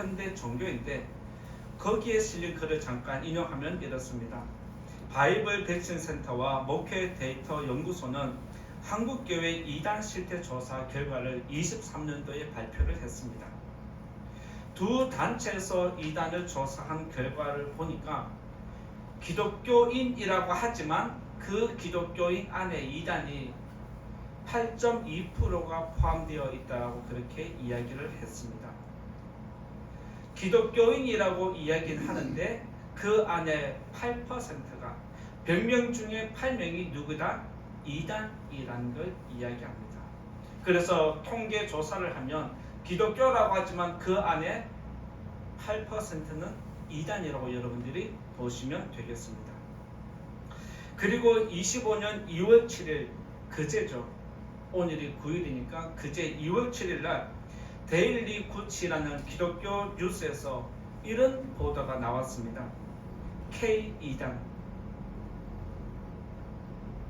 현대 종교인데 거기에 실린 글을 잠깐 인용하면 이렇습니다. 바이블 백신 센터와 목회 데이터 연구소는 한국교회 이단 실태 조사 결과를 23년도에 발표를 했습니다. 두 단체에서 이단을 조사한 결과를 보니까 기독교인이라고 하지만 그 기독교인 안에 이단이 8.2%가 포함되어 있다고 그렇게 이야기를 했습니다. 기독교인이라고 이야기는 하는데 그 안에 8%가 100명 중에 8명이 누구다? 이단이라는 걸 이야기합니다. 그래서 통계 조사를 하면 기독교라고 하지만 그 안에 8%는 이단이라고 여러분들이 보시면 되겠습니다. 그리고 25년 2월 7일 그제죠. 오늘이 9일이니까 그제 2월 7일 날 데일리 구치라는 기독교 뉴스에서 이런 보도가 나왔습니다. K2단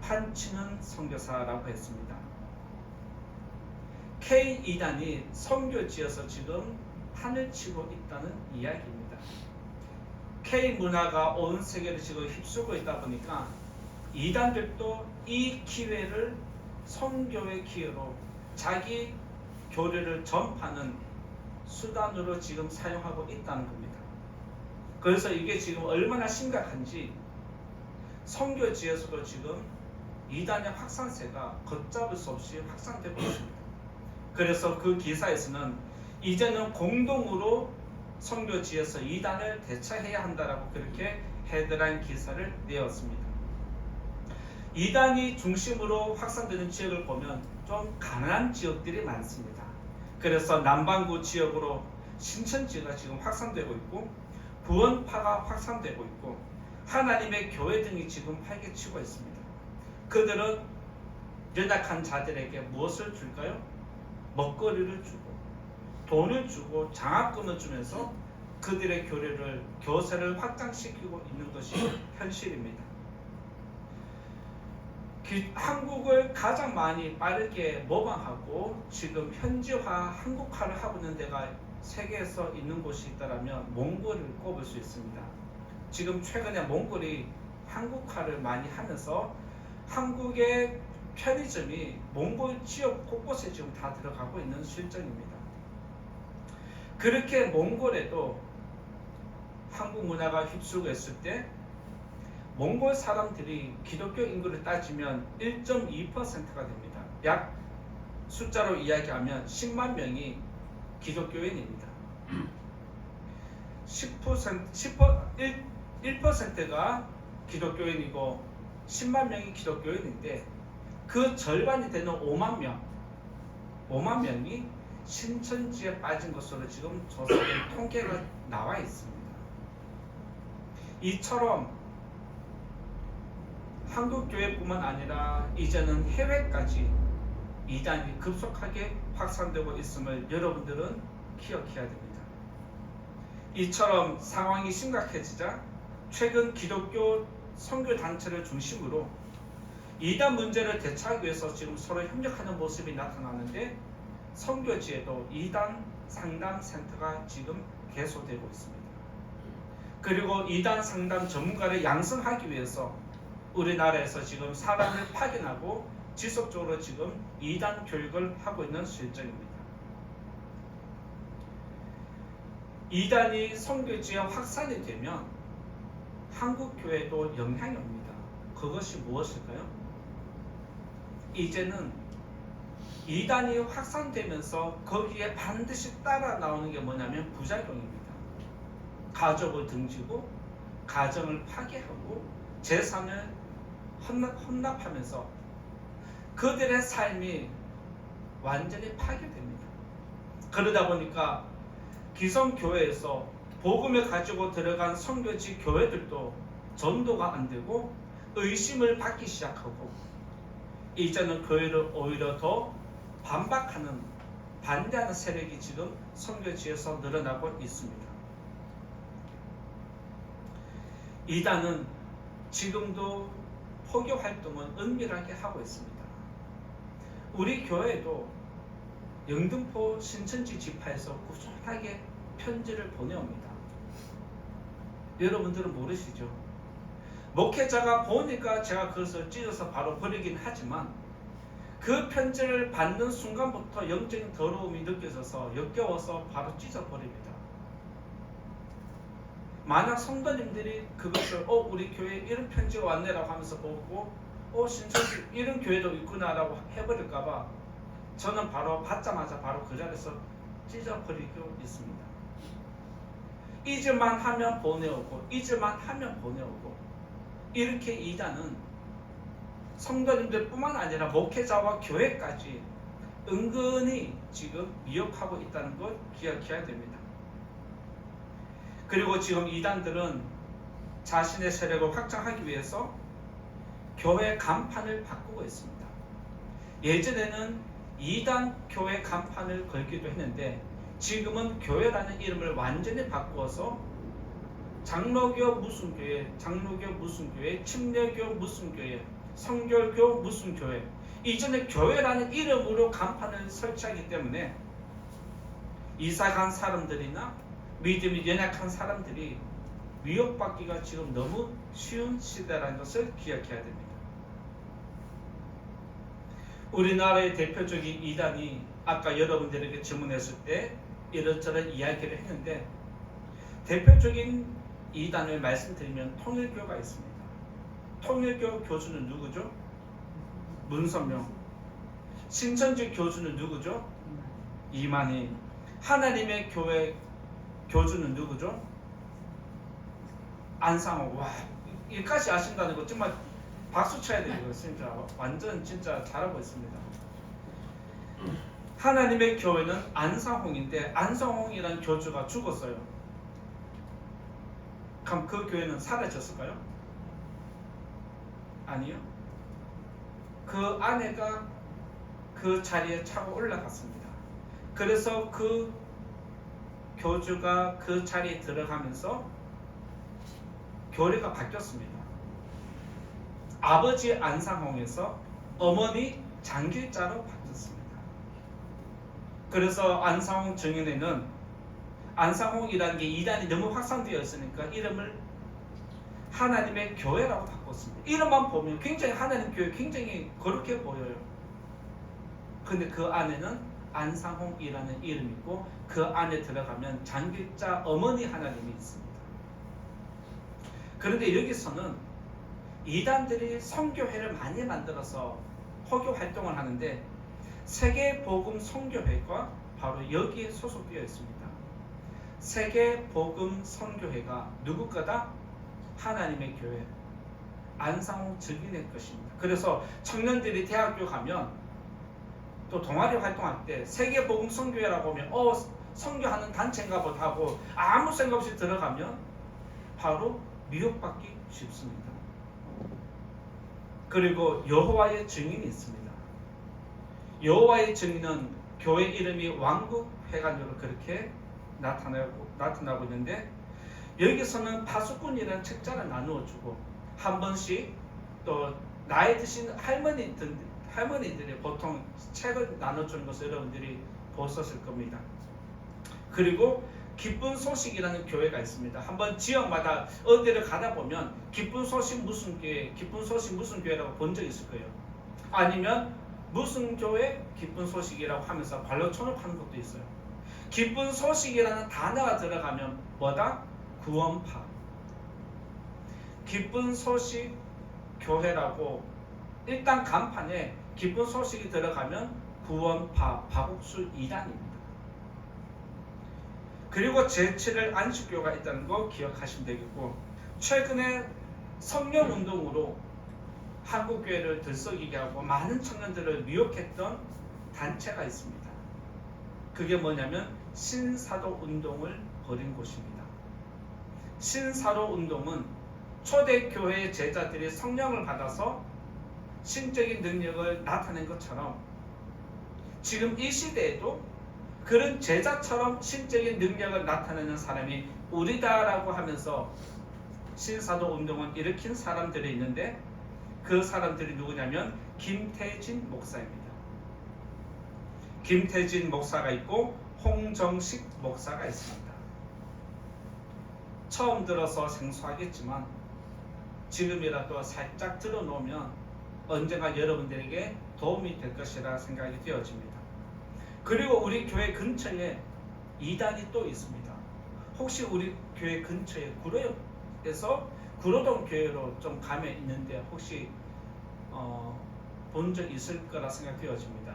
판치는 선교사라고 했습니다. K2단이 선교지에서 지금 판을 치고 있다는 이야기입니다. K 문화가 온 세계를 지금 휩쓰고 있다 보니까 이단들도 이 기회를 선교의 기회로 자기 교리를 전파하는 수단으로 지금 사용하고 있다는 겁니다. 그래서 이게 지금 얼마나 심각한지 선교지에서도 지금 이단의 확산세가 걷잡을 수 없이 확산되고 있습니다. 그래서 그 기사에서는 이제는 공동으로 선교지에서 이단을 대처해야 한다라고 그렇게 헤드라인 기사를 내었습니다. 이단이 중심으로 확산되는 지역을 보면 좀 가난한 지역들이 많습니다. 그래서 남반구 지역으로 신천지가 지금 확산되고 있고 구원파가 확산되고 있고 하나님의 교회 등이 지금 활개치고 있습니다. 그들은 연약한 자들에게 무엇을 줄까요? 먹거리를 주고 돈을 주고 장학금을 주면서 그들의 교세를 확장시키고 있는 것이 현실입니다. 한국을 가장 많이 빠르게 모방하고 지금 현지화, 한국화를 하고 있는 데가 세계에서 있는 곳이 있다면 몽골을 꼽을 수 있습니다. 지금 최근에 몽골이 한국화를 많이 하면서 한국의 편의점이 몽골 지역 곳곳에 지금 다 들어가고 있는 실정입니다. 그렇게 몽골에도 한국 문화가 휩쓸고 있을 때 몽골 사람들이 기독교 인구를 따지면 1.2%가 됩니다. 약 숫자로 이야기하면 10만 명이 기독교인입니다. 1%가 기독교인이고 10만 명이 기독교인인데 그 절반이 되는 5만 명이 신천지에 빠진 것으로 지금 조사된 통계가 나와 있습니다. 이처럼 한국교회뿐만 아니라 이제는 해외까지 이단이 급속하게 확산되고 있음을 여러분들은 기억해야 됩니다. 이처럼 상황이 심각해지자 최근 기독교 선교단체를 중심으로 이단 문제를 대처하기 위해서 지금 서로 협력하는 모습이 나타나는데 선교지에도 이단 상담센터가 지금 개소되고 있습니다. 그리고 이단 상담 전문가를 양성하기 위해서 우리나라에서 지금 사람을 파견하고 지속적으로 지금 이단 교육을 하고 있는 실정입니다. 이단이 선교지에 확산이 되면 한국교회도 영향이 옵니다. 그것이 무엇일까요? 이제는 이단이 확산되면서 거기에 반드시 따라 나오는 게 뭐냐면 부작용입니다. 가족을 등지고 가정을 파괴하고 재산을 헌납하면서 그들의 삶이 완전히 파괴됩니다. 그러다 보니까 기성교회에서 복음을 가지고 들어간 선교지 교회들도 전도가 안 되고 의심을 받기 시작하고 이제는 교회를 오히려 더 반대하는 세력이 지금 선교지에서 늘어나고 있습니다. 이단은 지금도 포교 활동은 은밀하게 하고 있습니다. 우리 교회도 영등포 신천지 지파에서 꾸준하게 편지를 보내옵니다. 여러분들은 모르시죠? 목회자가 보니까 제가 그것을 찢어서 바로 버리긴 하지만 그 편지를 받는 순간부터 영적인 더러움이 느껴져서 역겨워서 바로 찢어버립니다. 만약 성도님들이 그것을 우리 교회에 이런 편지가 왔네라고 하면서 보고 신천지 이런 교회도 있구나라고 해버릴까봐 저는 바로 받자마자 바로 그 자리에서 찢어버리고 있습니다. 잊을만 하면 보내오고 잊을만 하면 보내오고 이렇게 이단은 성도님들 뿐만 아니라 목회자와 교회까지 은근히 지금 미혹하고 있다는 걸 기억해야 됩니다. 그리고 지금 이단들은 자신의 세력을 확장하기 위해서 교회 간판을 바꾸고 있습니다. 예전에는 이단 교회 간판을 걸기도 했는데 지금은 교회라는 이름을 완전히 바꾸어서 장로교 무슨 교회, 장로교 무슨 교회, 침례교 무슨 교회, 성결교 무슨 교회, 이전에 교회라는 이름으로 간판을 설치하기 때문에 이사간 사람들이나 믿음이 연약한 사람들이 미혹받기가 지금 너무 쉬운 시대라는 것을 기억해야 됩니다. 우리나라의 대표적인 이단이 아까 여러분들에게 질문했을 때 이런저런 이야기를 했는데 대표적인 이단을 말씀드리면 통일교가 있습니다. 통일교 교주는 누구죠? 문선명. 신천지 교주는 누구죠? 이만희. 하나님의 교회 교주는 누구죠? 안상호. 와, 여기까지 아신다는 거 정말 박수 쳐야 돼요. 진짜 완전 진짜 잘하고 있습니다. 하나님의 교회는 안상홍인데 안상홍이라는 교주가 죽었어요. 그럼 그 교회는 사라졌을까요? 아니요. 그 아내가 그 자리에 차고 올라갔습니다. 그래서 그 교주가 그 자리에 들어가면서 교리가 바뀌었습니다. 아버지 안상홍에서 어머니 장길자로 바뀌었습니다. 그래서 안상홍 정연회는 안상홍이라는 게 이단이 너무 확산되어 있으니까 이름을 하나님의 교회라고 바꿨습니다. 이름만 보면 굉장히 하나님 교회 굉장히 거룩해 보여요. 근데 그 안에는 안상홍이라는 이름이 있고 그 안에 들어가면 장길자 어머니 하나님이 있습니다. 그런데 여기서는 이단들이 선교회를 많이 만들어서 포교 활동을 하는데 세계복음 선교회가 바로 여기에 소속되어 있습니다. 세계복음 선교회가 누구 거다? 하나님의 교회 안상홍 증인의 것입니다. 그래서 청년들이 대학교 가면 또 동아리 활동할 때 세계복음 선교회라고 하면 선교하는 단체인가 보다 하고 아무 생각 없이 들어가면 바로 미혹받기 쉽습니다. 그리고 여호와의 증인이 있습니다. 여호와의 증인은 교회 이름이 왕국회관으로 그렇게 나타나고 있는데 여기서는 파수꾼이라는 책자를 나누어주고 한 번씩 또 나이 드신 할머니들이 보통 책을 나눠주는 것을 여러분들이 보셨을 겁니다. 그리고 기쁜 소식이라는 교회가 있습니다. 한번 지역마다 어디를 가다 보면 기쁜 소식 무슨 교회, 기쁜 소식 무슨 교회라고 본 적 있을 거예요. 아니면 무슨 교회 기쁜 소식이라고 하면서 발로 쳐놓고 것도 있어요. 기쁜 소식이라는 단어가 들어가면 뭐다? 구원파. 기쁜 소식 교회라고 일단 간판에 기쁜 소식이 들어가면 구원파 박옥수 2단입니다. 그리고 제7일 안식교가 있다는 거 기억하시면 되겠고 최근에 성령운동으로 한국교회를 들썩이게 하고 많은 청년들을 미혹했던 단체가 있습니다. 그게 뭐냐면 신사도운동을 벌인 곳입니다. 신사도운동은 초대교회의 제자들이 성령을 받아서 신적인 능력을 나타낸 것처럼 지금 이 시대에도 그런 제자처럼 신적인 능력을 나타내는 사람이 우리다라고 하면서 신사도운동을 일으킨 사람들이 있는데 그 사람들이 누구냐면 김태진 목사입니다. 김태진 목사가 있고 홍정식 목사가 있습니다. 처음 들어서 생소하겠지만 지금이라도 살짝 들어놓으면 언젠가 여러분들에게 도움이 될 것이라 생각이 되어집니다. 그리고 우리 교회 근처에 이단이 또 있습니다. 혹시 우리 교회 근처에 구로에서 구로동 교회로 좀 가면 있는데 혹시 본 적 있을 거라 생각되어집니다.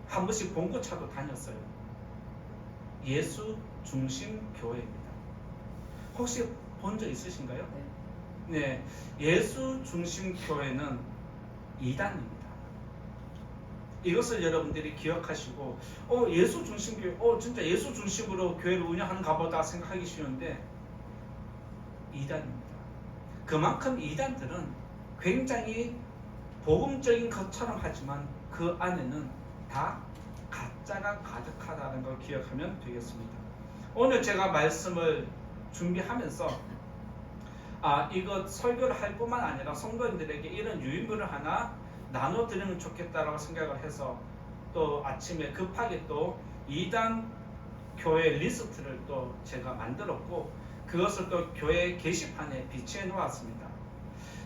한 번씩 봉고차도 다녔어요. 예수 중심 교회입니다. 혹시 본 적 있으신가요? 네, 예수 중심 교회는 이단입니다. 이것을 여러분들이 기억하시고 예수 중심 교회, 진짜 예수 중심으로 교회를 운영하는가 보다 생각하기 쉬운데 이단입니다. 그만큼 이단들은 굉장히 복음적인 것처럼 하지만 그 안에는 다 가짜가 가득하다는 걸 기억하면 되겠습니다. 오늘 제가 말씀을 준비하면서 이것 설교를 할 뿐만 아니라 성도님들에게 이런 유인물을 하나 나눠드리면 좋겠다라고 생각을 해서 또 아침에 급하게 또 2단 교회 리스트를 또 제가 만들었고 그것을 또 교회 게시판에 비치해 놓았습니다.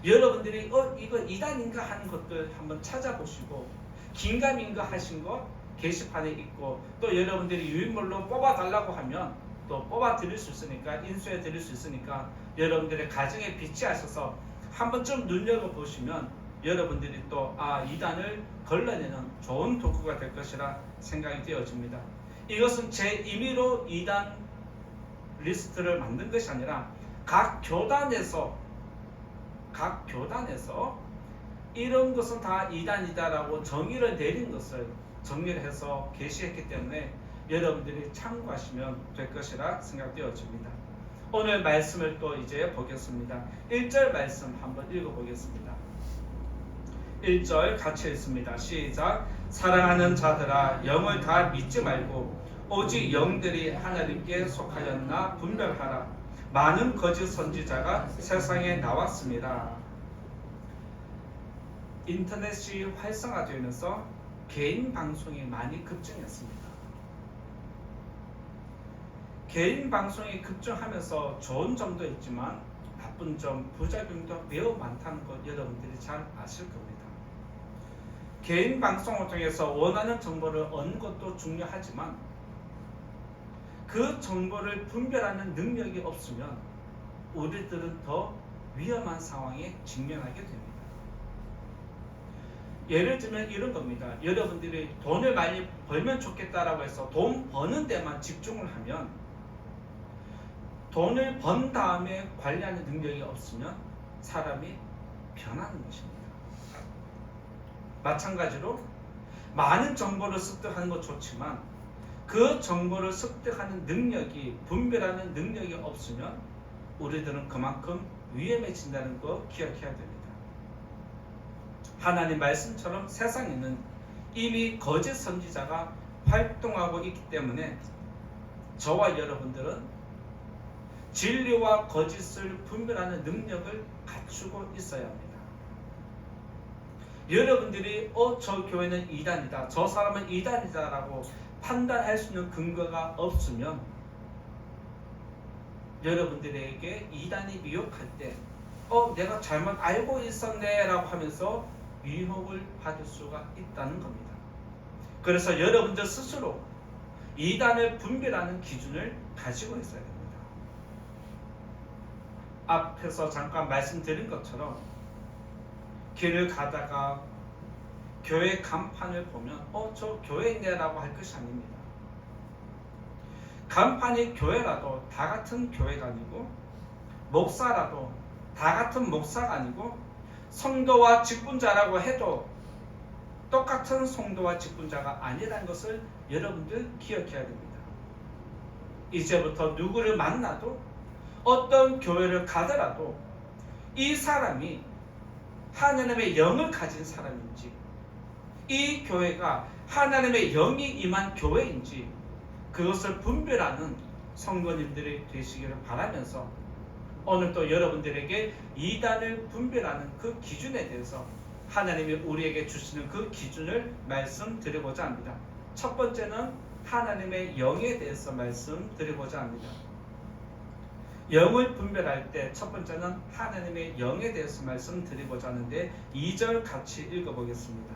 여러분들이 이거 2단인가 하는 것들 한번 찾아보시고 긴가민가 하신 것 게시판에 있고 또 여러분들이 유인물로 뽑아달라고 하면 또 뽑아 드릴 수 있으니까 인수해 드릴 수 있으니까 여러분들의 가정에 비치하셔서 한번 좀 눈여겨보시면 여러분들이 또 2단을 걸러내는 좋은 도구가 될 것이라 생각이 되어집니다. 이것은 제 임의로 2단 리스트를 만든 것이 아니라 각 교단에서 이런 것은 다 2단이다라고 정의를 내린 것을 정리를 해서 게시했기 때문에 여러분들이 참고하시면 될 것이라 생각되어집니다. 오늘 말씀을 또 이제 보겠습니다. 1절 말씀 한번 읽어보겠습니다. 1절 같이 읽습니다. 시작. 사랑하는 자들아 영을 다 믿지 말고 오직 영들이 하나님께 속하였나 분별하라. 많은 거짓 선지자가 세상에 나왔습니다. 인터넷이 활성화되면서 개인 방송이 많이 급증했습니다. 개인 방송이 급증하면서 좋은 점도 있지만 나쁜 점, 부작용도 매우 많다는 것 여러분들이 잘 아실 겁니다. 개인 방송을 통해서 원하는 정보를 얻는 것도 중요하지만 그 정보를 분별하는 능력이 없으면 우리들은 더 위험한 상황에 직면하게 됩니다. 예를 들면 이런 겁니다. 여러분들이 돈을 많이 벌면 좋겠다라고 해서 돈 버는 데만 집중을 하면 돈을 번 다음에 관리하는 능력이 없으면 사람이 변하는 것입니다. 마찬가지로 많은 정보를 습득하는 것 좋지만 그 정보를 습득하는 능력이 분별하는 능력이 없으면 우리들은 그만큼 위험해진다는 거 기억해야 됩니다. 하나님 말씀처럼 세상에는 이미 거짓 선지자가 활동하고 있기 때문에 저와 여러분들은 진리와 거짓을 분별하는 능력을 갖추고 있어야 합니다. 여러분들이 저 교회는 2단이다, 저 사람은 2단이다 라고 판단할 수 있는 근거가 없으면 여러분들에게 2단이 미혹할 때 내가 잘못 알고 있었네 라고 하면서 미혹을 받을 수가 있다는 겁니다. 그래서 여러분들 스스로 2단을 분별하는 기준을 가지고 있어야 됩니다. 앞에서 잠깐 말씀드린 것처럼 길을 가다가 교회 간판을 보면 저 교회네 라고 할 것이 아닙니다. 간판이 교회라도 다 같은 교회가 아니고 목사라도 다 같은 목사가 아니고 성도와 직분자라고 해도 똑같은 성도와 직분자가 아니라는 것을 여러분들 기억해야 됩니다. 이제부터 누구를 만나도 어떤 교회를 가더라도 이 사람이 하나님의 영을 가진 사람인지 이 교회가 하나님의 영이 임한 교회인지 그것을 분별하는 성도님들이 되시기를 바라면서 오늘 또 여러분들에게 2단을 분별하는 그 기준에 대해서 하나님이 우리에게 주시는 그 기준을 말씀드리고자 합니다. 첫 번째는 하나님의 영에 대해서 말씀드리고자 합니다. 영을 분별할 때 첫 번째는 하나님의 영에 대해서 말씀드리고자 하는데 2절 같이 읽어보겠습니다.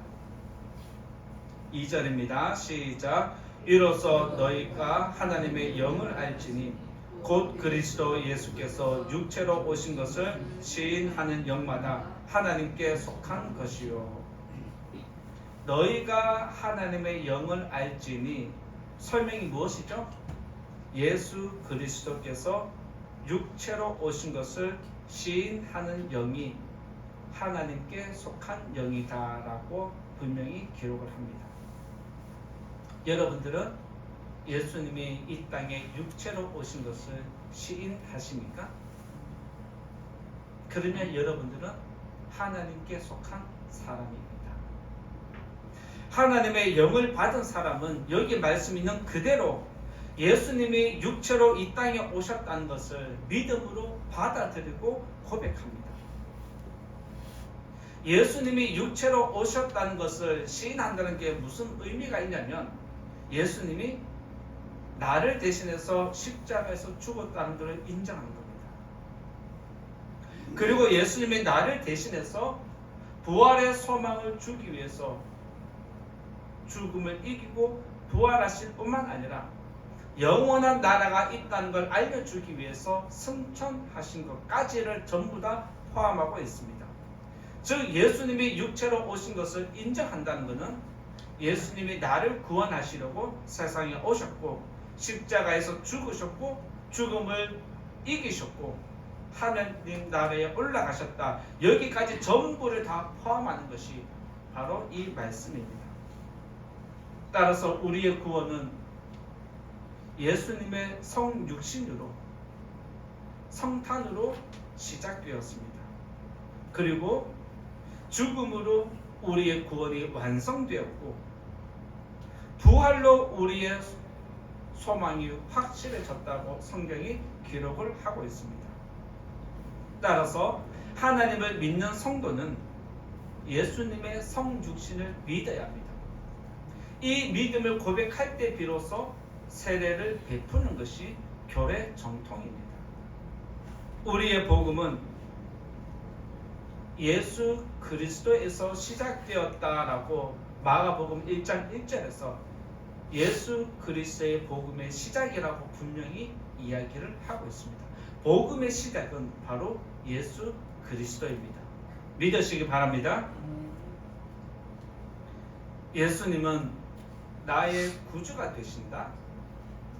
2절입니다. 시작. 이로써 너희가 하나님의 영을 알지니 곧 그리스도 예수께서 육체로 오신 것을 시인하는 영마다 하나님께 속한 것이요. 너희가 하나님의 영을 알지니 설명이 무엇이죠? 예수 그리스도께서 육체로 오신 것을 시인하는 영이 하나님께 속한 영이다라고 분명히 기록을 합니다. 여러분들은 예수님이 이 땅에 육체로 오신 것을 시인하십니까? 그러면 여러분들은 하나님께 속한 사람입니다. 하나님의 영을 받은 사람은 여기 말씀 있는 그대로 예수님이 육체로 이 땅에 오셨다는 것을 믿음으로 받아들이고 고백합니다. 예수님이 육체로 오셨다는 것을 시인한다는 게 무슨 의미가 있냐면 예수님이 나를 대신해서 십자가에서 죽었다는 것을 인정한 겁니다. 그리고 예수님이 나를 대신해서 부활의 소망을 주기 위해서 죽음을 이기고 부활하실 뿐만 아니라 영원한 나라가 있다는 걸 알려주기 위해서 승천하신 것까지를 전부 다 포함하고 있습니다. 즉 예수님이 육체로 오신 것을 인정한다는 것은 예수님이 나를 구원하시려고 세상에 오셨고 십자가에서 죽으셨고 죽음을 이기셨고 하나님 나라에 올라가셨다. 여기까지 전부를 다 포함하는 것이 바로 이 말씀입니다. 따라서 우리의 구원은 예수님의 성육신으로 성탄으로 시작되었습니다. 그리고 죽음으로 우리의 구원이 완성되었고 부활로 우리의 소망이 확실해졌다고 성경이 기록을 하고 있습니다. 따라서 하나님을 믿는 성도는 예수님의 성육신을 믿어야 합니다. 이 믿음을 고백할 때 비로소 세례를 베푸는 것이 교회 정통입니다. 우리의 복음은 예수 그리스도에서 시작되었다라고 마가복음 1장 1절에서 예수 그리스도의 복음의 시작이라고 분명히 이야기를 하고 있습니다. 복음의 시작은 바로 예수 그리스도입니다. 믿으시기 바랍니다. 예수님은 나의 구주가 되신다.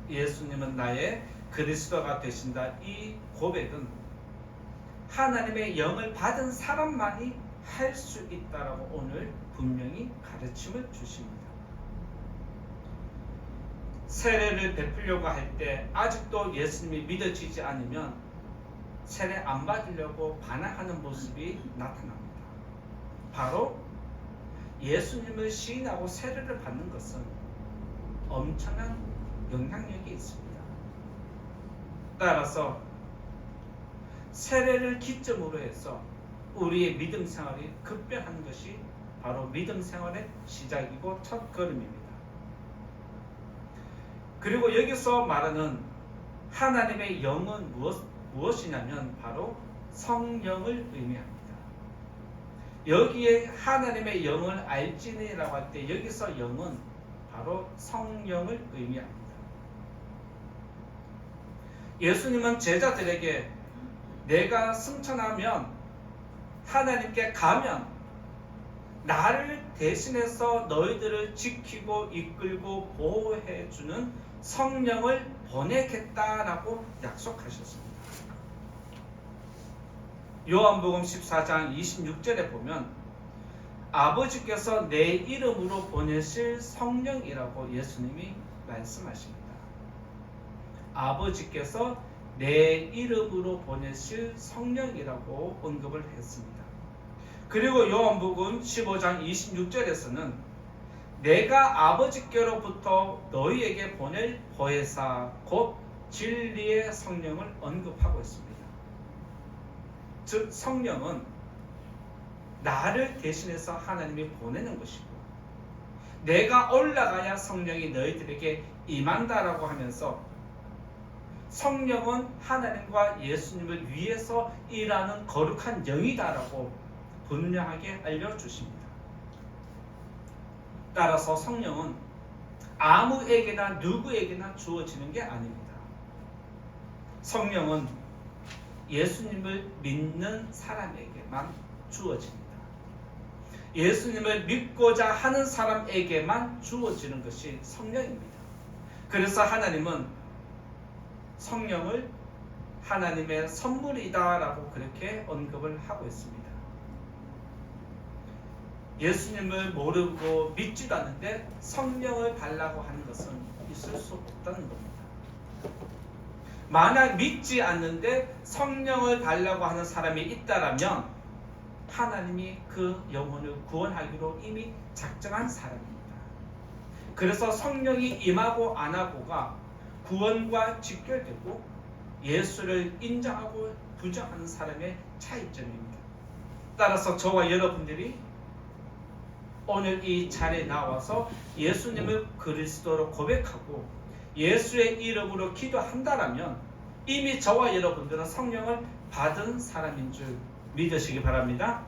예수님은 나의 그리스도가 되신다. 이 고백은 하나님의 영을 받은 사람만이 할 수 있다라고 오늘 분명히 가르침을 주십니다. 세례를 베풀려고 할 때 아직도 예수님이 믿어지지 않으면 세례 안 받으려고 반항하는 모습이 나타납니다. 바로 예수님을 시인하고 세례를 받는 것은 엄청난 영향력이 있습니다. 따라서 세례를 기점으로 해서 우리의 믿음 생활이 급변하는 것이 바로 믿음 생활의 시작이고 첫 걸음입니다. 그리고 여기서 말하는 하나님의 영은 무엇이냐면 바로 성령을 의미합니다. 여기에 하나님의 영을 알지니라고 할 때 여기서 영은 바로 성령을 의미합니다. 예수님은 제자들에게 내가 승천하면 하나님께 가면 나를 대신해서 너희들을 지키고 이끌고 보호해주는 성령을 보내겠다라고 약속하셨습니다. 요한복음 14장 26절에 보면 아버지께서 내 이름으로 보내실 성령이라고 예수님이 말씀하십니다. 아버지께서 내 이름으로 보내실 성령이라고 언급을 했습니다. 그리고 요한복음 15장 26절에서는 내가 아버지께로부터 너희에게 보낼 보혜사 곧 진리의 성령을 언급하고 있습니다. 즉 성령은 나를 대신해서 하나님이 보내는 것이고 내가 올라가야 성령이 너희들에게 임한다라고 하면서 성령은 하나님과 예수님을 위해서 일하는 거룩한 영이다라고 분명하게 알려주십니다. 따라서 성령은 아무에게나 누구에게나 주어지는 게 아닙니다. 성령은 예수님을 믿는 사람에게만 주어집니다. 예수님을 믿고자 하는 사람에게만 주어지는 것이 성령입니다. 그래서 하나님은 성령을 하나님의 선물이다라고 그렇게 언급을 하고 있습니다. 예수님을 모르고 믿지도 않는데 성령을 달라고 하는 것은 있을 수 없다는 겁니다. 만약 믿지 않는데 성령을 달라고 하는 사람이 있다라면 하나님이 그 영혼을 구원하기로 이미 작정한 사람입니다. 그래서 성령이 임하고 안 하고가 구원과 직결되고 예수를 인정하고 부정하는 사람의 차이점입니다. 따라서 저와 여러분들이 오늘 이 자리에 나와서 예수님을 그리스도로 고백하고 예수의 이름으로 기도한다라면 이미 저와 여러분들은 성령을 받은 사람인 줄 믿으시기 바랍니다.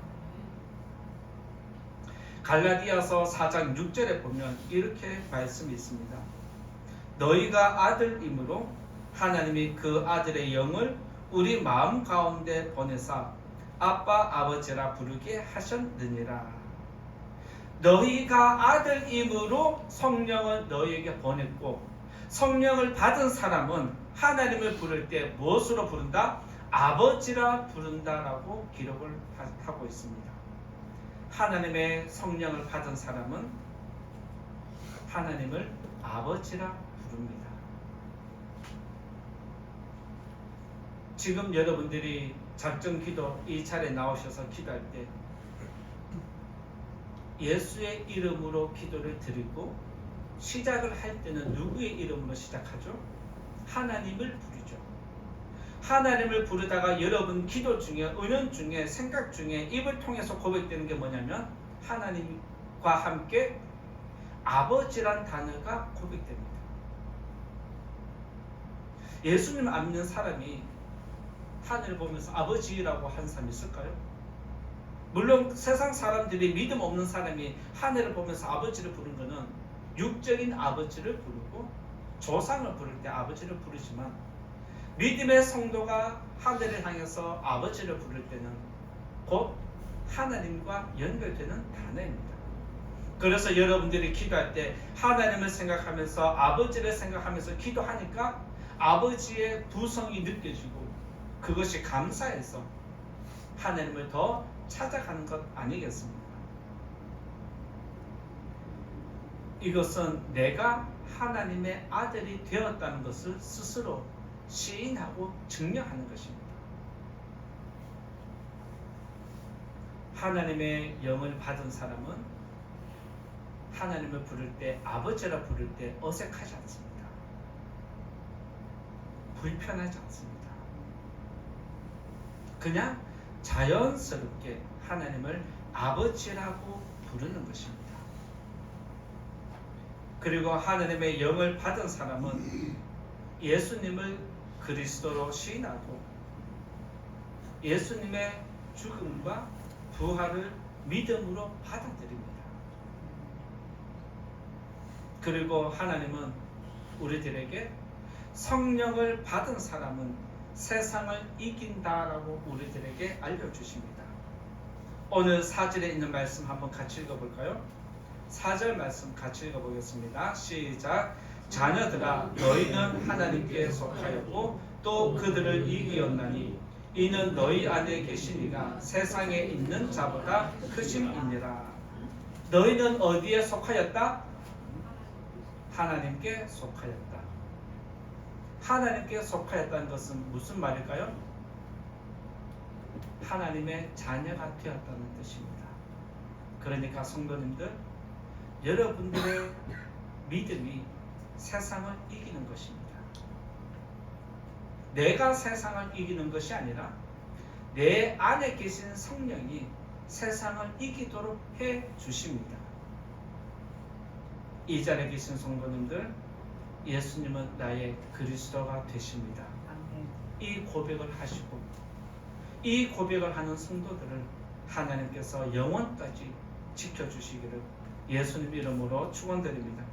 갈라디아서 4장 6절에 보면 이렇게 말씀이 있습니다. 너희가 아들임으로 하나님이 그 아들의 영을 우리 마음 가운데 보내사 아빠 아버지라 부르게 하셨느니라. 너희가 아들임으로 성령을 너희에게 보냈고 성령을 받은 사람은 하나님을 부를 때 무엇으로 부른다? 아버지라 부른다라고 기록을 하고 있습니다. 하나님의 성령을 받은 사람은 하나님을 아버지라 부릅니다. 지금 여러분들이 작정 기도 이 자리에 나오셔서 기도할 때 예수의 이름으로 기도를 드리고 시작을 할 때는 누구의 이름으로 시작하죠? 하나님을 부르죠. 하나님을 부르다가 여러분 기도 중에 은연 중에 생각 중에 입을 통해서 고백되는 게 뭐냐면 하나님과 함께 아버지란 단어가 고백됩니다. 예수님 안 믿는 사람이 하늘을 보면서 아버지라고 하는 사람이 있을까요? 물론 세상 사람들이 믿음 없는 사람이 하늘을 보면서 아버지를 부르는 것은 육적인 아버지를 부르고 조상을 부를 때 아버지를 부르지만 믿음의 성도가 하늘을 향해서 아버지를 부를 때는 곧 하나님과 연결되는 단어입니다. 그래서 여러분들이 기도할 때 하나님을 생각하면서 아버지를 생각하면서 기도하니까 아버지의 부성이 느껴지고 그것이 감사해서 하나님을 더 찾아가는 것 아니겠습니까? 이것은 내가 하나님의 아들이 되었다는 것을 스스로 시인하고 증명하는 것입니다. 하나님의 영을 받은 사람은 하나님을 부를 때 아버지라 부를 때 어색하지 않습니다. 불편하지 않습니다. 그냥 자연스럽게 하나님을 아버지라고 부르는 것입니다. 그리고 하나님의 영을 받은 사람은 예수님을 그리스도로 시인하고 예수님의 죽음과 부활을 믿음으로 받아들입니다. 그리고 하나님은 우리들에게 성령을 받은 사람은 세상을 이긴다라고 우리들에게 알려주십니다. 오늘 4절에 있는 말씀 한번 같이 읽어볼까요? 4절 말씀 같이 읽어보겠습니다. 시작. 자녀들아 너희는 하나님께 속하였고 또 그들을 이기었나니 이는 너희 안에 계시니가 세상에 있는 자보다 크심이니라. 너희는 어디에 속하였다? 하나님께 속하였다. 하나님께 속하였다는 것은 무슨 말일까요? 하나님의 자녀가 되었다는 뜻입니다. 그러니까 성도님들, 여러분들의 믿음이 세상을 이기는 것입니다. 내가 세상을 이기는 것이 아니라 내 안에 계신 성령이 세상을 이기도록 해 주십니다. 이 자리에 계신 성도님들, 예수님은 나의 그리스도가 되십니다. 아멘. 이 고백을 하시고 이 고백을 하는 성도들을 하나님께서 영원까지 지켜주시기를 예수님 이름으로 축원드립니다.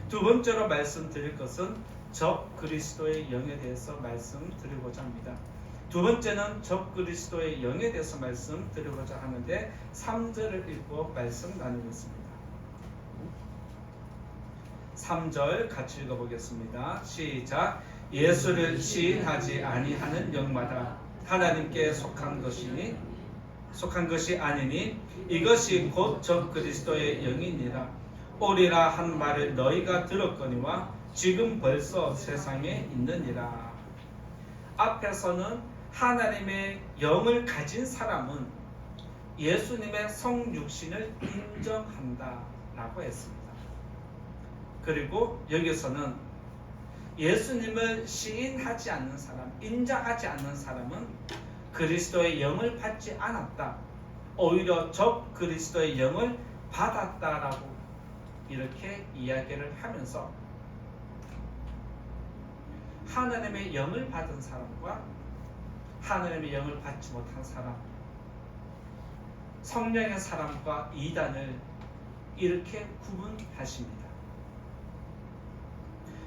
두 번째로 말씀드릴 것은 적 그리스도의 영에 대해서 말씀드리고자 합니다. 두 번째는 적 그리스도의 영에 대해서 말씀드리고자 하는데 3절을 읽고 말씀 나누겠습니다. 3절 같이 읽어보겠습니다. 시작. 예수를 시인하지 아니하는 영마다 하나님께 속한 것이 아니니 이것이 곧 적 그리스도의 영이니라. 오리라 한 말을 너희가 들었거니와 지금 벌써 세상에 있느니라. 앞에서는 하나님의 영을 가진 사람은 예수님의 성육신을 인정한다 라고 했습니다. 그리고 여기서는 예수님을 시인하지 않는 사람, 인정하지 않는 사람은 그리스도의 영을 받지 않았다. 오히려 적 그리스도의 영을 받았다라고 이렇게 이야기를 하면서 하나님의 영을 받은 사람과 하나님의 영을 받지 못한 사람, 성령의 사람과 이단을 이렇게 구분하십니다.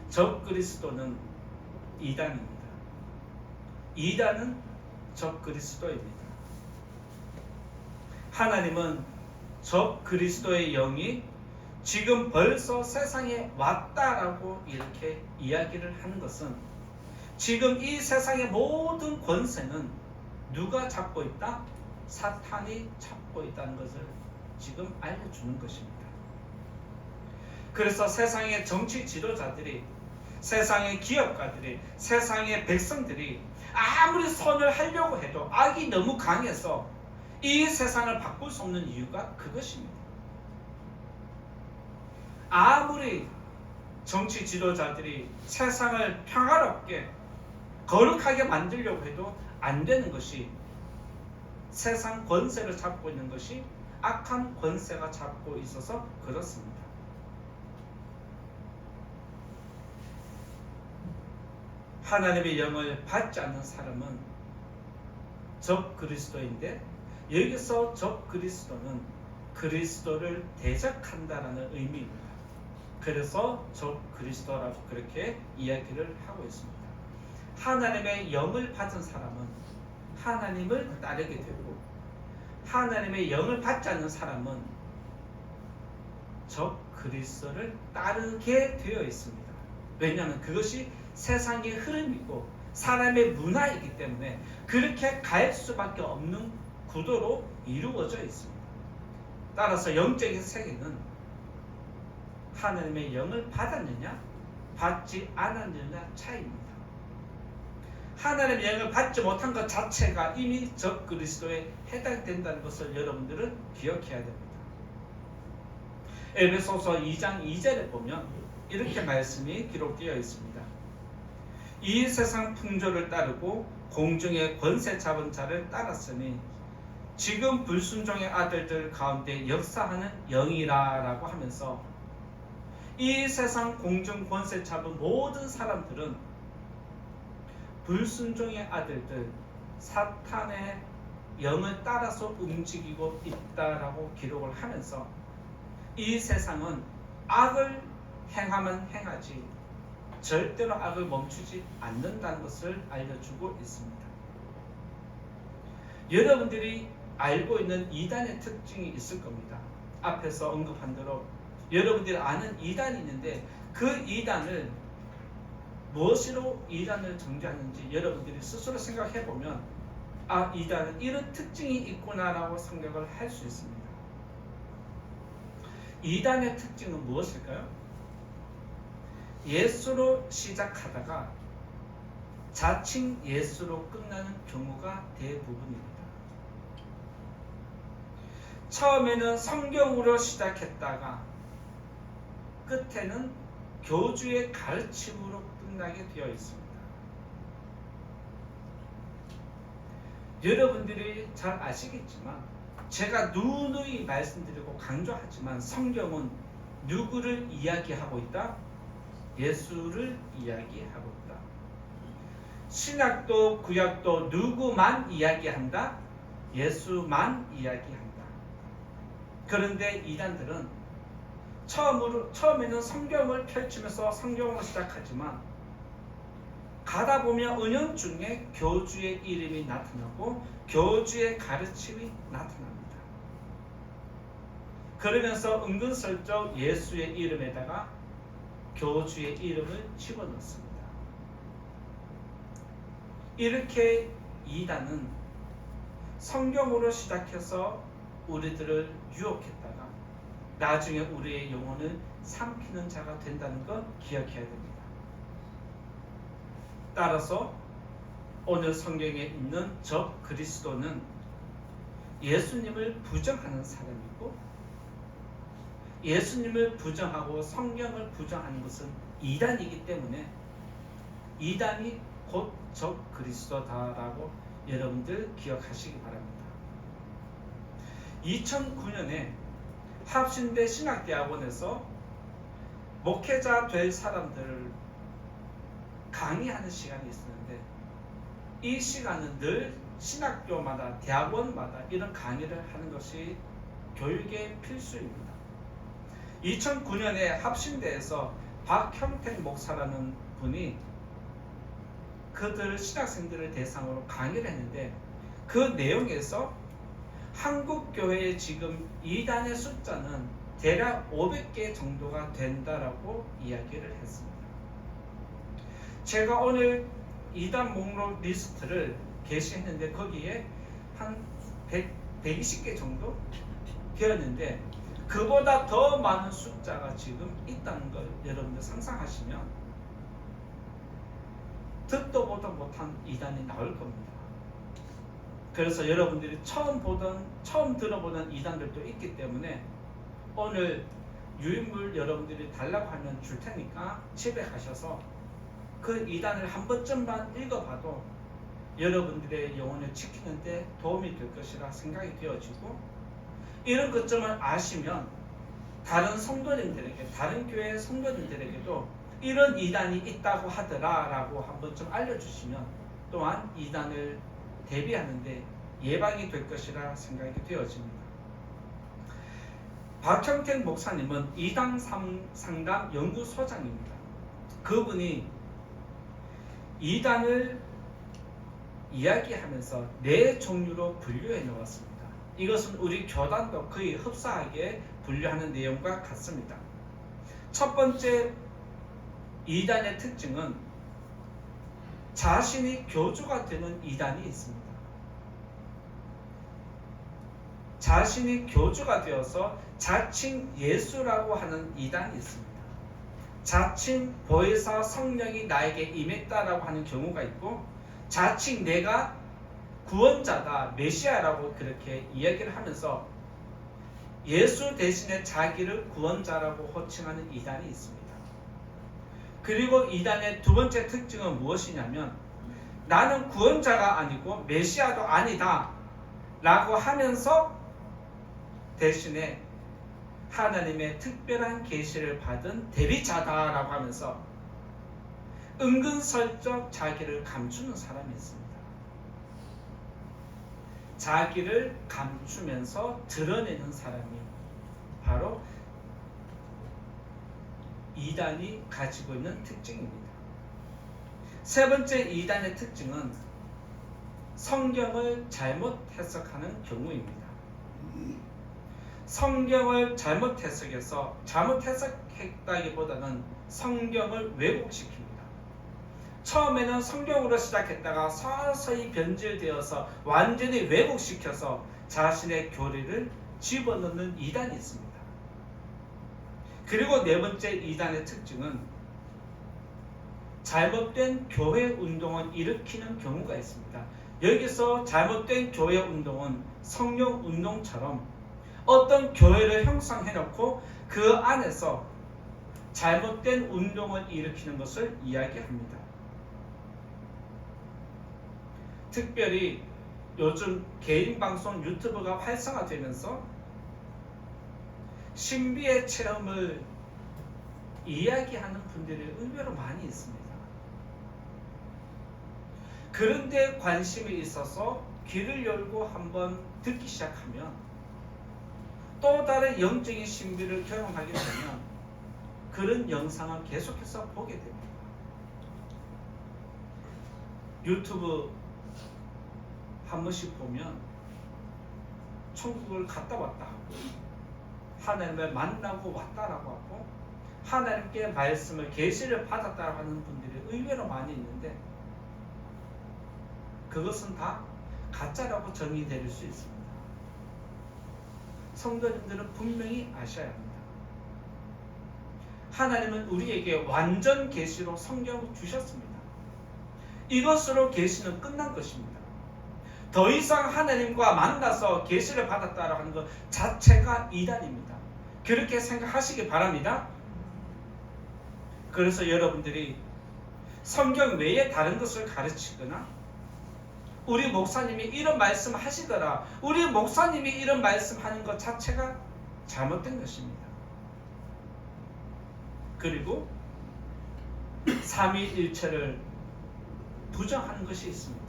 적 그리스도는 이단입니다. 이단은 적 그리스도입니다. 하나님은 적 그리스도의 영이 지금 벌써 세상에 왔다라고 이렇게 이야기를 하는 것은 지금 이 세상의 모든 권세는 누가 잡고 있다? 사탄이 잡고 있다는 것을 지금 알려주는 것입니다. 그래서 세상의 정치 지도자들이, 세상의 기업가들이, 세상의 백성들이 아무리 선을 하려고 해도 악이 너무 강해서 이 세상을 바꿀 수 없는 이유가 그것입니다. 아무리 정치 지도자들이 세상을 평화롭게 거룩하게 만들려고 해도 안 되는 것이 세상 권세를 잡고 있는 것이 악한 권세가 잡고 있어서 그렇습니다. 하나님의 영을 받지 않는 사람은 적 그리스도인데 여기서 적 그리스도는 그리스도를 대적한다라는 의미입니다. 그래서 적 그리스도라고 그렇게 이야기를 하고 있습니다. 하나님의 영을 받은 사람은 하나님을 따르게 되고 하나님의 영을 받지 않는 사람은 적 그리스도를 따르게 되어 있습니다. 왜냐하면 그것이 세상의 흐름이고 사람의 문화이기 때문에 그렇게 갈 수밖에 없는 구도로 이루어져 있습니다. 따라서 영적인 세계는 하나님의 영을 받았느냐 받지 않았느냐 차이입니다. 하나님의 영을 받지 못한 것 자체가 이미 적 그리스도에 해당된다는 것을 여러분들은 기억해야 됩니다. 에베소서 2장 2절에 보면 이렇게 말씀이 기록되어 있습니다. 이 세상 풍조를 따르고 공중의 권세 잡은 자를 따랐으니 지금 불순종의 아들들 가운데 역사하는 영이라 라고 하면서 이 세상 공중 권세 잡은 모든 사람들은 불순종의 아들들, 사탄의 영을 따라서 움직이고 있다라고 기록을 하면서 이 세상은 악을 행하면 행하지 절대로 악을 멈추지 않는다는 것을 알려주고 있습니다. 여러분들이 알고 있는 이단의 특징이 있을 겁니다. 앞에서 언급한 대로 여러분들이 아는 이단이 있는데 그 이단을 무엇으로 이단을 정죄하는지 여러분들이 스스로 생각해 보면 아, 이단은 이런 특징이 있구나라고 생각을 할 수 있습니다. 이단의 특징은 무엇일까요? 예수로 시작하다가 자칭 예수로 끝나는 경우가 대부분입니다. 처음에는 성경으로 시작했다가 끝에는 교주의 가르침으로 끝나게 되어 있습니다. 여러분들이 잘 아시겠지만 제가 누누이 말씀드리고 강조하지만 성경은 누구를 이야기하고 있다? 예수를 이야기하고 있다. 신약도 구약도 누구만 이야기한다? 예수만 이야기한다. 그런데 이단들은 처음에는 성경을 펼치면서 성경으로 시작하지만 가다 보면 은연중에 교주의 이름이 나타나고 교주의 가르침이 나타납니다. 그러면서 은근슬쩍 예수의 이름에다가 교주의 이름을 집어넣습니다. 이렇게 이단은 성경으로 시작해서 우리들을 유혹했다가 나중에 우리의 영혼을 삼키는 자가 된다는 것 기억해야 됩니다. 따라서 오늘 성경에 있는 적 그리스도는 예수님을 부정하는 사람이고, 예수님을 부정하고 성경을 부정하는 것은 이단이기 때문에 이단이 곧 적 그리스도다라고 여러분들 기억하시기 바랍니다. 2009년에 합신대 신학대학원에서 목회자 될 사람들을 강의하는 시간이 있었는데, 이 시간은 늘 신학교마다 대학원마다 이런 강의를 하는 것이 교육의 필수입니다. 2009년에 합신대에서 박형택 목사라는 분이 그들 신학생들을 대상으로 강의를 했는데, 그 내용에서 한국 교회의 지금 이단의 숫자는 대략 500개 정도가 된다라고 이야기를 했습니다. 제가 오늘 이단 목록 리스트를 게시했는데 거기에 한 120개 정도 되었는데, 그보다 더 많은 숫자가 지금 있다는 걸 여러분들 상상하시면 듣도 보도 못한 이단이 나올 겁니다. 그래서 여러분들이 처음 들어보는 이단들도 있기 때문에 오늘 유인물 여러분들이 달라고 하면 줄 테니까 집에 가셔서 그 이단을 한 번쯤만 읽어봐도 여러분들의 영혼을 지키는 데 도움이 될 것이라 생각이 되어지고, 이런 것점을 아시면 다른 성도님들에게, 다른 교회 성도님들에게도 이런 이단이 있다고 하더라라고 한 번쯤 알려주시면 또한 이단을 대비하는데 예방이 될 것이라 생각이 되어집니다. 박형택 목사님은 이단 상담 연구소장입니다. 그분이 이단을 이야기하면서 4종류로 분류해 놓았습니다. 이것은 우리 교단도 거의 흡사하게 분류하는 내용과 같습니다. 첫 번째 이단의 특징은 자신이 교주가 되는 이단이 있습니다. 자신이 교주가 되어서 자칭 예수라고 하는 이단이 있습니다. 자칭 보혜사 성령이 나에게 임했다라고 하는 경우가 있고, 자칭 내가 구원자다, 메시아라고 그렇게 이야기를 하면서 예수 대신에 자기를 구원자라고 호칭하는 이단이 있습니다. 그리고 이단의 두 번째 특징은 무엇이냐면, 나는 구원자가 아니고 메시아도 아니다 라고 하면서 대신에 하나님의 특별한 계시를 받은 대비자다라고 하면서 은근슬쩍 자기를 감추는 사람이 있습니다. 자기를 감추면서 드러내는 사람이 바로 이단이 가지고 있는 특징입니다. 세 번째 이단의 특징은 성경을 잘못 해석하는 경우입니다. 성경을 잘못 해석해서, 잘못 해석했다기보다는 성경을 왜곡시킵니다. 처음에는 성경으로 시작했다가 서서히 변질되어서 완전히 왜곡시켜서 자신의 교리를 집어넣는 이단이 있습니다. 그리고 네 번째 이단의 특징은 잘못된 교회 운동을 일으키는 경우가 있습니다. 여기서 잘못된 교회 운동은 성령 운동처럼 어떤 교회를 형성해놓고 그 안에서 잘못된 운동을 일으키는 것을 이야기합니다. 특별히 요즘 개인 방송 유튜브가 활성화되면서 신비의 체험을 이야기하는 분들이 의외로 많이 있습니다. 그런데 관심이 있어서 귀를 열고 한번 듣기 시작하면 또 다른 영적인 신비를 경험하게 되면 그런 영상을 계속해서 보게 됩니다. 유튜브 한 번씩 보면 천국을 갔다 왔다 하고 하나님을 만나고 왔다라고 하고 하나님께 말씀을 계시를 받았다라고 하는 분들이 의외로 많이 있는데 그것은 다 가짜라고 정의될 수 있습니다. 성도님들은 분명히 아셔야 합니다. 하나님은 우리에게 완전 계시로 성경을 주셨습니다. 이것으로 계시는 끝난 것입니다. 더 이상 하나님과 만나서 계시를 받았다라고 하는 것 자체가 이단입니다. 그렇게 생각하시기 바랍니다. 그래서 여러분들이 성경 외에 다른 것을 가르치거나 우리 목사님이 이런 말씀 하시더라, 우리 목사님이 이런 말씀 하는 것 자체가 잘못된 것입니다. 그리고 삼위일체를 부정하는 것이 있습니다.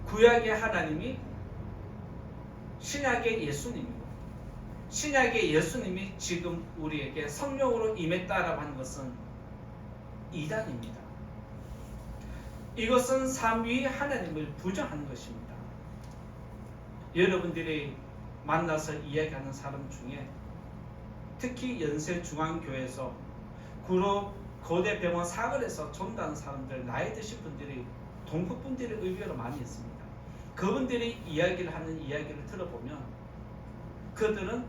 구약의 하나님이 신약의 예수님이고 신약의 예수님이 지금 우리에게 성령으로 임했다라고 하는 것은 이단입니다. 이것은 삼위 하나님을 부정하는 것입니다. 여러분들이 만나서 이야기하는 사람 중에 특히 연세중앙교회에서 고대병원 사거리에서 전도하는 사람들, 나이 드신 분들이 동포분들이 의외로 많이 있습니다. 그분들이 이야기를 하는 이야기를 들어보면 그들은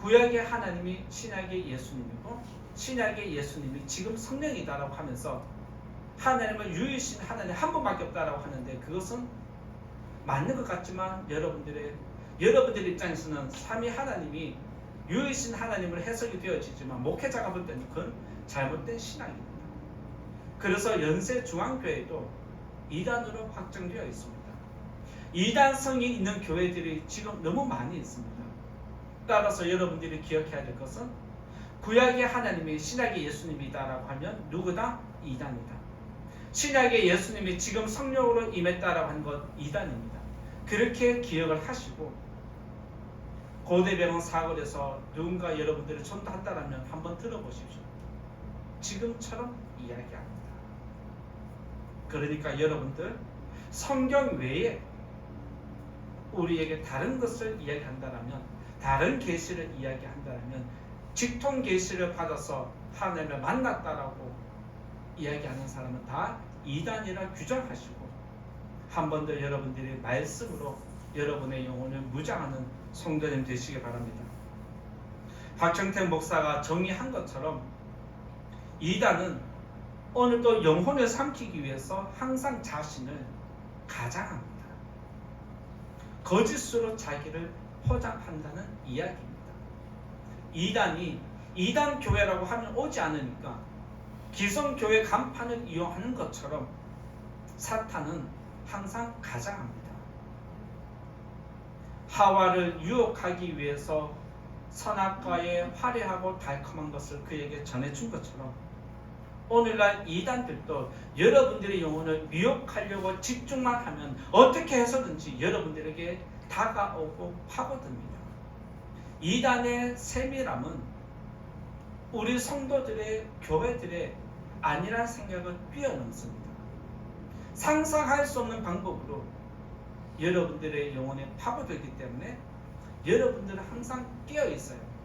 구약의 하나님이 신약의 예수님이고 신약의 예수님이 지금 성령이다라고 하면서 하나님은 유일신 하나님 한 분밖에 없다라고 하는데 그것은 맞는 것 같지만 여러분들 입장에서는 삼위 하나님이 유일신 하나님으로 해석이 되어지지만 목회자가 볼 때는 그건 잘못된 신앙입니다. 그래서 연세중앙교회도 이단으로 확정되어 있습니다. 이단성이 있는 교회들이 지금 너무 많이 있습니다. 따라서 여러분들이 기억해야 될 것은 구약의 하나님이 신약의 예수님이다라고 하면 누구다? 이단이다. 신약의 예수님이 지금 성령으로 임했다라고 하는 것 이단입니다. 그렇게 기억을 하시고 고대병원 사거리에서 누군가 여러분들을 전도한다라면 한번 들어보십시오. 지금처럼 이야기합니다. 그러니까 여러분들 성경 외에 우리에게 다른 것을 이야기한다라면 다른 계시를 이야기한다라면 직통 계시를 받아서 하나님을 만났다라고 이야기하는 사람은 다 이단이라 규정하시고 한 번 더 여러분들이 말씀으로 여러분의 영혼을 무장하는 성도님 되시기 바랍니다. 박정택 목사가 정의한 것처럼 이단은 오늘도 영혼을 삼키기 위해서 항상 자신을 가장합니다. 거짓으로 자기를 포장한다는 이야기입니다. 이단이 이단 교회라고 하면 오지 않으니까 기성교회 간판을 이용하는 것처럼 사탄은 항상 가장합니다. 하와를 유혹하기 위해서 선악과의 화려하고 달콤한 것을 그에게 전해준 것처럼 오늘날 이단들도 여러분들의 영혼을 미혹하려고 집중만 하면 어떻게 해서든지 여러분들에게 다가오고 파고듭니다. 이단의 세밀함은 우리 성도들의 교회들의 아니란 생각을 뛰어넘습니다. 상상할 수 없는 방법으로 여러분들의 영혼에 파고들기 때문에 여러분들은 항상 깨어 있어야 합니다.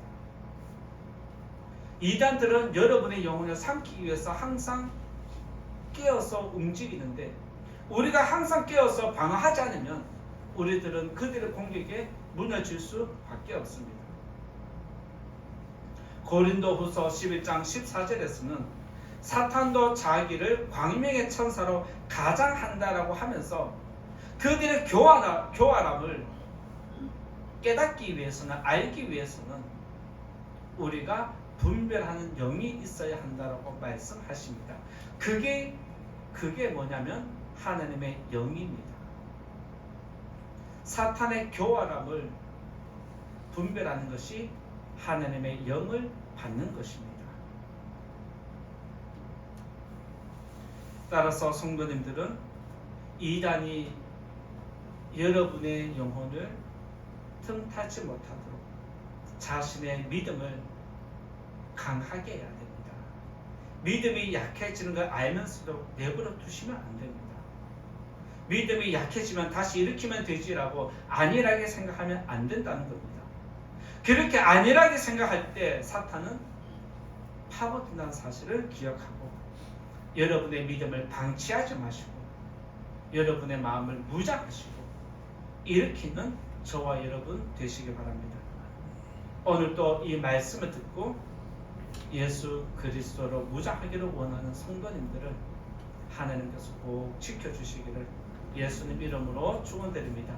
이단들은 여러분의 영혼을 삼키기 위해서 항상 깨어서 움직이는데 우리가 항상 깨어서 방어하지 않으면 우리들은 그들의 공격에 무너질 수밖에 없습니다. 고린도후서 11장 14절에서는 사탄도 자기를 광명의 천사로 가장한다라고 하면서 그들의 교활함을 깨닫기 위해서는 알기 위해서는 우리가 분별하는 영이 있어야 한다라고 말씀하십니다. 그게 뭐냐면 하나님의 영입니다. 사탄의 교활함을 분별하는 것이 하나님의 영을 받는 것입니다. 따라서 성도님들은 이단이 여러분의 영혼을 틈타지 못하도록 자신의 믿음을 강하게 해야 됩니다. 믿음이 약해지는 걸 알면서도 내버려 두시면 안 됩니다. 믿음이 약해지면 다시 일으키면 되지라고 안일하게 생각하면 안 된다는 겁니다. 그렇게 안일하게 생각할 때 사탄은 파고든다는 사실을 기억하고 여러분의 믿음을 방치하지 마시고 여러분의 마음을 무장하시고 일으키는 저와 여러분 되시기 바랍니다. 오늘도 이 말씀을 듣고 예수 그리스도로 무장하기를 원하는 성도님들을 하나님께서 꼭 지켜주시기를 예수님 이름으로 축원드립니다.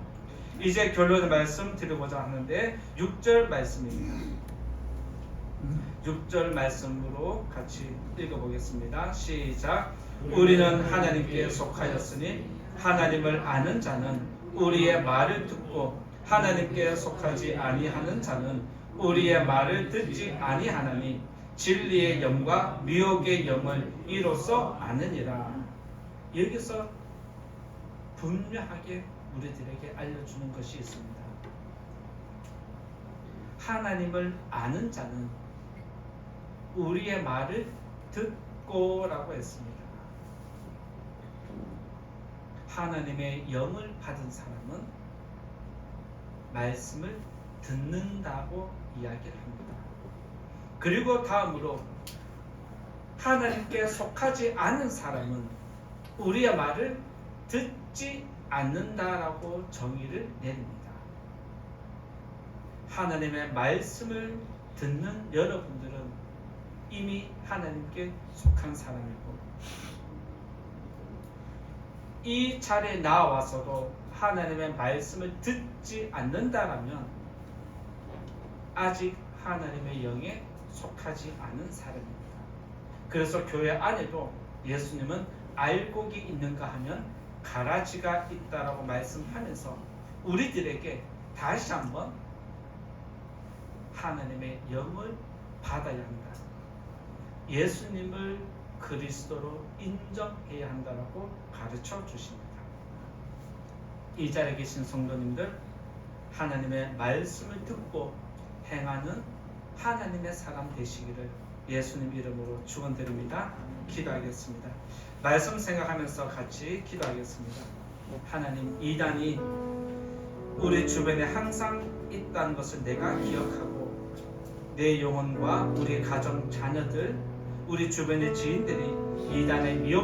이제 결론의 말씀 드리고자 하는데 6절 말씀입니다. 6절 말씀으로 같이 읽어보겠습니다. 시작. 우리는 하나님께 속하였으니 하나님을 아는 자는 우리의 말을 듣고 하나님께 속하지 아니하는 자는 우리의 말을 듣지 아니하나니 진리의 영과 미혹의 영을 이로써 아느니라. 여기서 분명하게 우리들에게 알려주는 것이 있습니다. 하나님을 아는 자는 우리의 말을 듣고 라고 했습니다. 하나님의 영을 받은 사람은 말씀을 듣는다고 이야기를 합니다. 그리고 다음으로 하나님께 속하지 않은 사람은 우리의 말을 듣지 않는다라고 정의를 내립니다. 하나님의 말씀을 듣는 여러분들은 이미 하나님께 속한 사람이고 이 자리에 나와서도 하나님의 말씀을 듣지 않는다라면 아직 하나님의 영에 속하지 않은 사람입니다. 그래서 교회 안에도 예수님은 알곡이 있는가 하면 가라지가 있다라고 말씀하면서 우리들에게 다시 한번 하나님의 영을 받아야 한다. 예수님을 그리스도로 인정해야 한다라고 가르쳐 주십니다. 이 자리에 계신 성도님들, 하나님의 말씀을 듣고 행하는 하나님의 사람 되시기를 예수님 이름으로 축원드립니다. 기도하겠습니다. 말씀 생각하면서 같이 기도하겠습니다. 하나님, 이단이 우리 주변에 항상 있다는 것을 내가 기억하고 내 영혼과 우리 가정 자녀들, 우리 주변의 지인들이 이단의 미혹